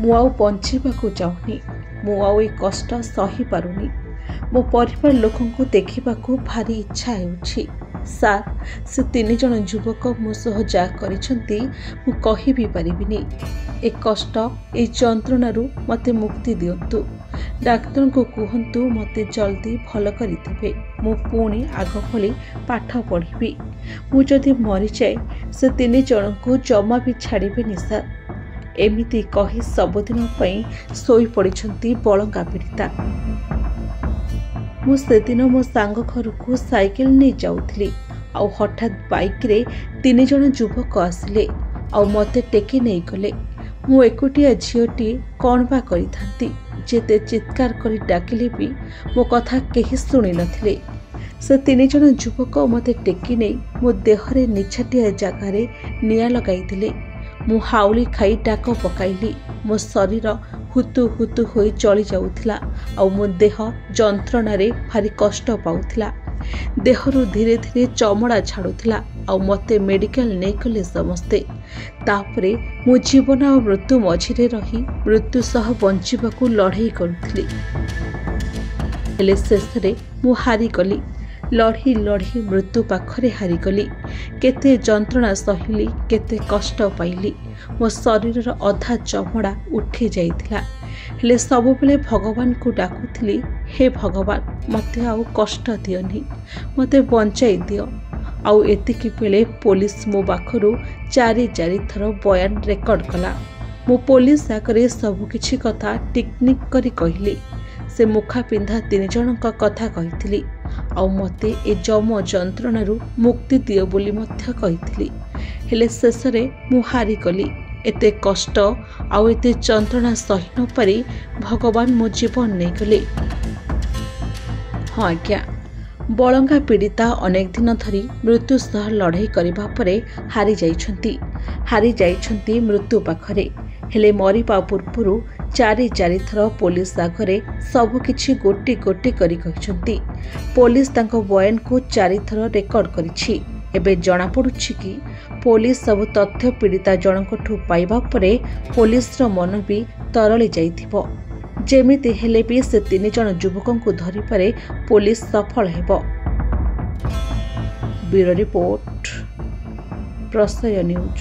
ମୁଁ ଆଉ ବଞ୍ଚିବାକୁ ଚାହୁଁନି। ମୁଁ ଆଉ ଏ କଷ୍ଟ ସହି ପାରୁନି। ମୋ ପରିବାର ଲୋକଙ୍କୁ ଦେଖିବାକୁ ଭାରି ଇଚ୍ଛା ହେଉଛି। ସାର୍, ସେ 3 ଜଣ ଯୁବକ ମୋ ସହ ଯାହା କରିଛନ୍ତି ମୁଁ କହିବି ପାରିବିନି। ଏ କଷ୍ଟ, ଏ ଯନ୍ତ୍ରଣାରୁ ମୋତେ ମୁକ୍ତି ଦିଅନ୍ତୁ। ଡାକ୍ତରଙ୍କୁ କୁହନ୍ତୁ ମୋତେ ଜଲ୍ଦି ଭଲ କରିଦେବେ। ମୁଁ ପୁଣି ଆଗ ଭଳି ପାଠ ପଢ଼ିବି। ମୁଁ ଯଦି ମରିଯାଏ ସେ 3 ଜଣଙ୍କୁ ଜମା ବି ଛାଡ଼ିବେନି ସାର୍। ଏମିତି କହି ସବୁଦିନ ପାଇଁ ଶୋଇପଡ଼ିଛନ୍ତି ବଳଙ୍ଗା ପୀଡ଼ିତା। ମୁଁ ସେଦିନ ମୋ ସାଙ୍ଗ ଘରକୁ ସାଇକେଲ ନେଇ ଯାଉଥିଲି। ଆଉ ହଠାତ୍ ବାଇକ୍ରେ 3 ଜଣ ଯୁବକ ଆସିଲେ ଆଉ ମୋତେ ଟେକି ନେଇଗଲେ। ମୁଁ ଏକୁଟିଆ ଝିଅଟିଏ, କ'ଣ ବା କରିଥାନ୍ତି। ଯେତେ ଚିତ୍କାର କରି ଡାକିଲେ ବି ମୋ କଥା କେହି ଶୁଣି ନଥିଲେ। ସେ 3 ଜଣ ଯୁବକ ମୋତେ ଟେକି ନେଇ ମୋ ଦେହରେ ନିଛାଟିଆ ଜାଗାରେ ନିଆଁ ଲଗାଇଦେଲେ। ମୁଁ ହାଉଳି ଖାଇ ଡାକ ପକାଇଲି। ମୋ ଶରୀର ହୁତୁ ହୁତୁ ହୋଇ ଜଳି ଯାଉଥିଲା ଆଉ ମୋ ଦେହ ଯନ୍ତ୍ରଣାରେ ଭାରି କଷ୍ଟ ପାଉଥିଲା। ଦେହରୁ ଧୀରେ ଧୀରେ ଚମଡ଼ା ଛାଡ଼ୁଥିଲା ଆଉ ମୋତେ ମେଡ଼ିକାଲ ନେଇଗଲେ ସମସ୍ତେ। ତାପରେ ମୁଁ ଜୀବନ ଆଉ ମୃତ୍ୟୁ ମଝିରେ ରହି ମୃତ୍ୟୁ ସହ ବଞ୍ଚିବାକୁ ଲଢ଼େଇ କରୁଥିଲି। ହେଲେ ଶେଷରେ ମୁଁ ହାରିଗଲି। ଲଢ଼ି ଲଢ଼ି ମୃତ୍ୟୁ ପାଖରେ ହାରିଗଲି। କେତେ ଯନ୍ତ୍ରଣା ସହିଲି, କେତେ କଷ୍ଟ ପାଇଲି। ମୋ ଶରୀରର ଅଧା ଚମଡ଼ା ଉଠି ଯାଇଥିଲା। ହେଲେ ସବୁବେଳେ ଭଗବାନଙ୍କୁ ଡାକୁଥିଲି, ହେ ଭଗବାନ, ମୋତେ ଆଉ କଷ୍ଟ ଦିଅନି, ମୋତେ ବଞ୍ଚାଇ ଦିଅ। ଆଉ ଏତିକି ବେଳେ ପୋଲିସ ମୋ ପାଖରୁ 4 ଥର ବୟାନ ରେକର୍ଡ କଲା। ମୁଁ ପୋଲିସ ଆଗରେ ସବୁକିଛି କଥା ଟିକ୍ନିକ୍ କରି କହିଲି। ସେ ମୁଖା ପିନ୍ଧା 3 ଜଣଙ୍କ କଥା କହିଥିଲି ଆଉ ମୋତେ ଏ ଯମ ଯନ୍ତ୍ରଣାରୁ ମୁକ୍ତି ଦିଅ ବୋଲି ମଧ୍ୟ କହିଥିଲି। ହେଲେ ଶେଷରେ ମୁଁ ହାରିଗଲି। ଏତେ କଷ୍ଟ ଆଉ ଏତେ ଯନ୍ତ୍ରଣା ସହି ନ ପାରି ଭଗବାନ ମୋ ଜୀବନ ନେଇଗଲେ। ହଁ ଆଜ୍ଞା, ବଳଙ୍ଗା ପୀଡ଼ିତା ଅନେକ ଦିନ ଧରି ମୃତ୍ୟୁ ସହ ଲଢ଼େଇ କରିବା ପରେ ହାରିଯାଇଛନ୍ତି ମୃତ୍ୟୁ ପାଖରେ। ହେଲେ ମରିବା ପୂର୍ବରୁ 4 ଥର ପୋଲିସ ଆଗରେ ସବୁକିଛି ଗୋଟି ଗୋଟି କରି କହିଛନ୍ତି। ପୋଲିସ ତାଙ୍କ ବୟାନକୁ 4 ଥର ରେକର୍ଡ କରିଛି। ଏବେ ଜଣାପଡ଼ୁଛି କି ପୋଲିସ ସବୁ ତଥ୍ୟ ପୀଡ଼ିତା ଜଣଙ୍କଠୁ ପାଇବା ପରେ ପୋଲିସର ମନ ବି ତରଳି ଯାଇଥିବ। ଯେମିତି ହେଲେ ବି ସେ 3 ଜଣ ଯୁବକଙ୍କୁ ଧରିବାରେ ପୋଲିସ ସଫଳ ହେବ। ବ୍ୟୁରୋ ରିପୋର୍ଟ, ପ୍ରସୟ ନ୍ୟୁଜ।